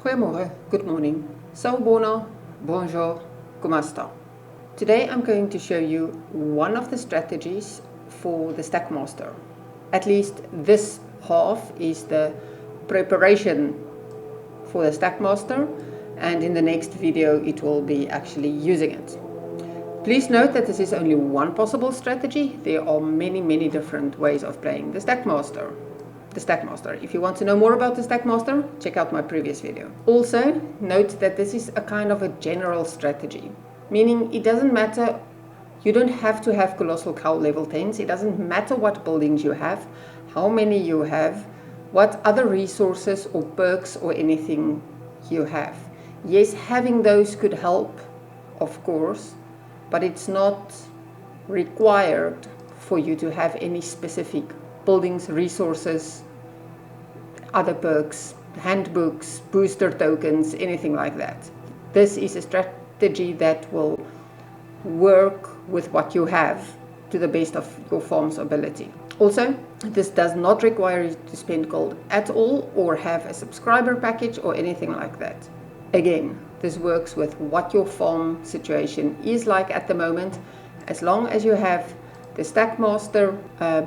Goeiemorgen, good morning, Sawubona, bonjour, como está? Today I'm going to show you one of the strategies for the Stackmaster. At least this half is the preparation for the Stackmaster, and in the next video it will be actually using it. Please note that this is only one possible strategy. There are many different ways of playing the Stackmaster. If you want to know more about the Stackmaster, check out my previous video. Also, note that this is a kind of a general strategy, meaning it doesn't matter, you don't have to have Colossal Cow level 10s, it doesn't matter what buildings you have, how many you have, what other resources or perks or anything you have. Yes, having those could help, of course, but it's not required for you to have any specific buildings, resources, other perks, handbooks, booster tokens, anything like that. This is a strategy that will work with what you have to the best of your farm's ability. Also, this does not require you to spend gold at all or have a subscriber package or anything like that. Again, this works with what your farm situation is like at the moment. As long as you have the Stackmaster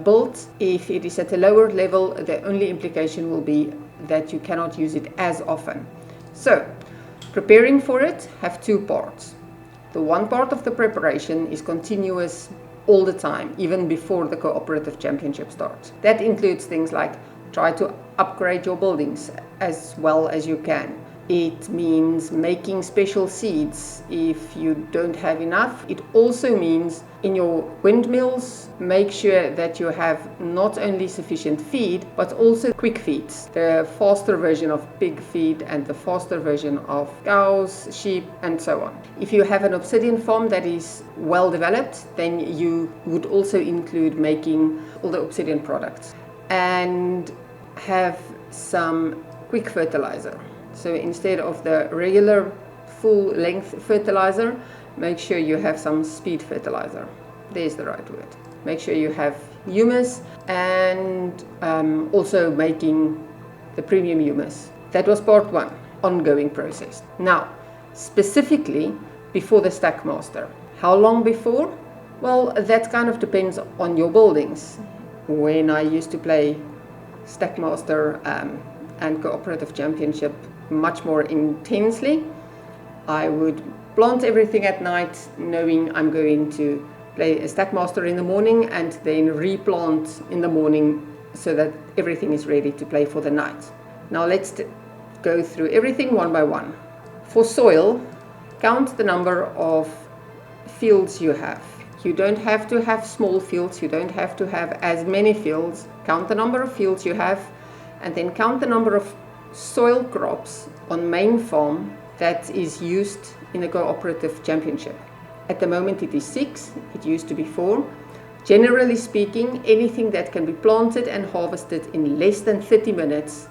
built, if it is at a lower level, the only implication will be that you cannot use it as often. So, preparing for it have two parts. The one part of the preparation is continuous all the time, even before the Cooperative Championship starts. That includes things like try to upgrade your buildings as well as you can. It means making special seeds if you don't have enough. It also means in your windmills, make sure that you have not only sufficient feed, but also quick feeds. The faster version of pig feed and the faster version of cows, sheep, and so on. If you have an obsidian farm that is well developed, then you would also include making all the obsidian products and have some quick fertilizer. So instead of the regular full length fertilizer, make sure you have some speed fertilizer. There's the right word. Make sure you have humus and also making the premium humus. That was part one, ongoing process. Now, specifically before the Stackmaster. How long before? Well, that kind of depends on your buildings. When I used to play Stackmaster and Cooperative Championship much more intensely, I would plant everything at night, knowing I'm going to play a Stackmaster in the morning and then replant in the morning so that everything is ready to play for the night. Now let's go through everything one by one. For soil, count the number of fields you have. You don't have to have small fields, you don't have to have as many fields. Count the number of fields you have and then count the number of soil crops on main farm that is used in the Cooperative Championship. At the moment it is 6, it used to be 4. Generally speaking, anything that can be planted and harvested in less than 30 minutes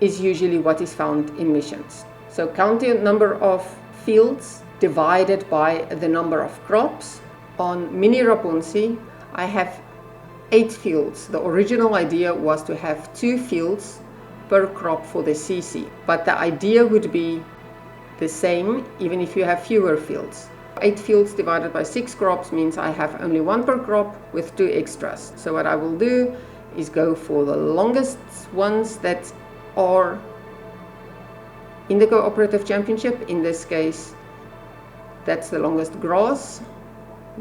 is usually what is found in missions. So count the number of fields divided by the number of crops. On Mini Rapunzi, I have 8 fields. The original idea was to have 2 fields per crop for the CC, but the idea would be the same even if you have fewer fields. 8 fields divided by 6 crops means I have only 1 per crop with 2 extras. So what I will do is go for the longest ones that are in the Cooperative Championship. In this case, that's the longest grass,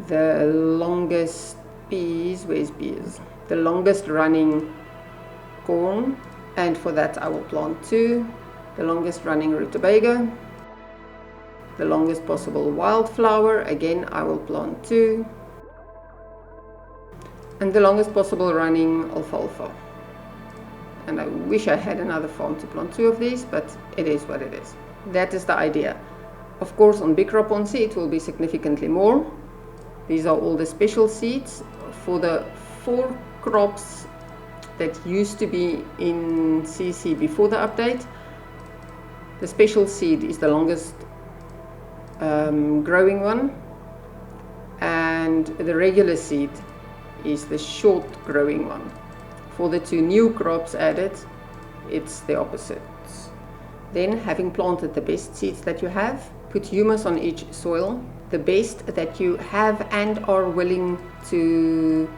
the longest peas, where's peas? The longest running corn, and for that I will plant 2, the longest running rutabaga, the longest possible wildflower, again I will plant 2, and the longest possible running alfalfa. And I wish I had another farm to plant 2 of these, but it is what it is. That is the idea. Of course on Big Rapunzi it will be significantly more. These are all the special seeds for the 4 crops that used to be in CC before the update. The special seed is the longest growing one, and the regular seed is the short growing one. For the 2 new crops added, it's the opposite. Then, having planted the best seeds that you have, put humus on each soil, the best that you have and are willing to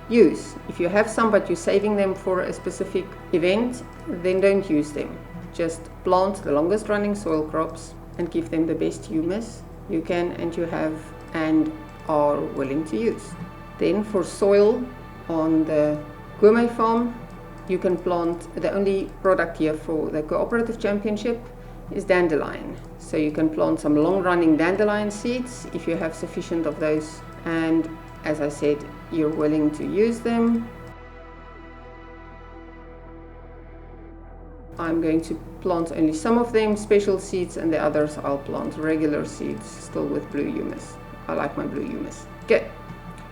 use. If you have some but you're saving them for a specific event, then don't use them. Just plant the longest running soil crops and give them the best humus you can and you have and are willing to use. Then for soil on the Gourmet farm, you can plant, the only product here for the Cooperative Championship is dandelion. So you can plant some long running dandelion seeds if you have sufficient of those, and as I said, you're willing to use them. I'm going to plant only some of them, special seeds, and the others I'll plant regular seeds, still with blue humus. I like my blue humus. Good.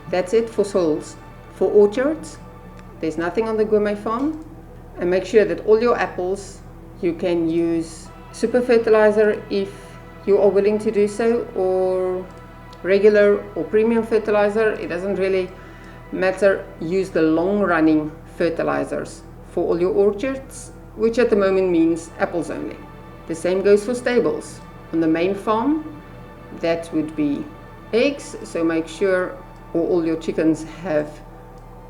That's it for soils. For orchards, there's nothing on the Gourmet farm. And make sure that all your apples, you can use super fertilizer if you are willing to do so, or regular or premium fertilizer. It doesn't really matter. Use the long running fertilizers for all your orchards, which at the moment means apples only. The same goes for stables. On the main farm, that would be eggs, so make sure all your chickens have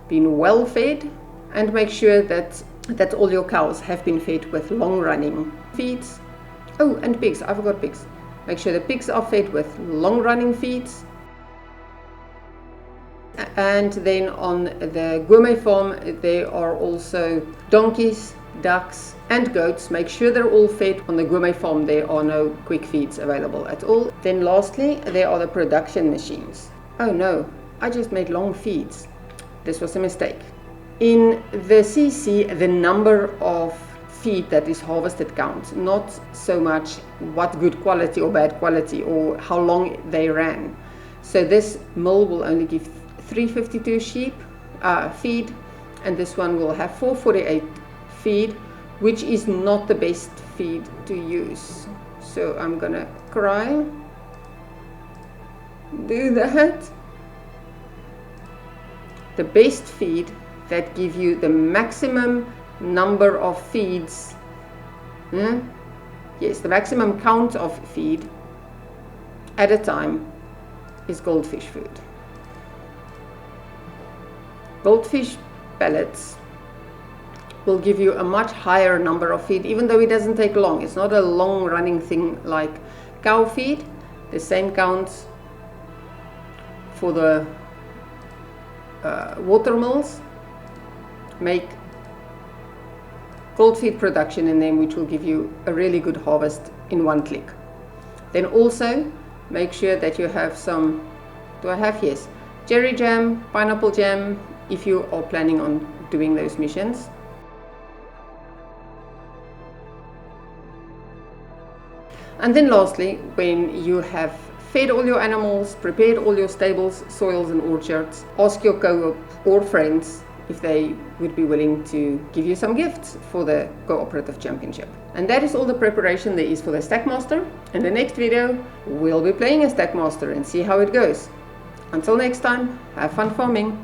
been well fed, and make sure that all your cows have been fed with long running feeds. Oh, and pigs, I forgot pigs. Make sure the pigs are fed with long running feeds. And then on the Gourmet farm, there are also donkeys, ducks and goats. Make sure they're all fed. On the Gourmet farm, there are no quick feeds available at all. Then lastly, there are the production machines. Oh no, I just made long feeds. This was a mistake. In the CC, the number of feed that is harvested counts, not so much what good quality or bad quality or how long they ran. So this mill will only give 352 sheep feed, and this one will have 448 feed, which is not the best feed to use. So I'm gonna do that. The best feed that give you the maximum number of feeds, yes, the maximum count of feed at a time is goldfish food. Goldfish pellets will give you a much higher number of feed, even though it doesn't take long. It's not a long running thing like cow feed. The same counts for the water mills. Make gold feed production in them, which will give you a really good harvest in one click. Then also make sure that you have some, yes, cherry jam, pineapple jam, if you are planning on doing those missions. And then lastly, when you have fed all your animals, prepared all your stables, soils and orchards, ask your co-op or friends if they would be willing to give you some gifts for the Cooperative Championship. And that is all the preparation there is for the Stackmaster. In the next video, we'll be playing a Stackmaster and see how it goes. Until next time, have fun farming!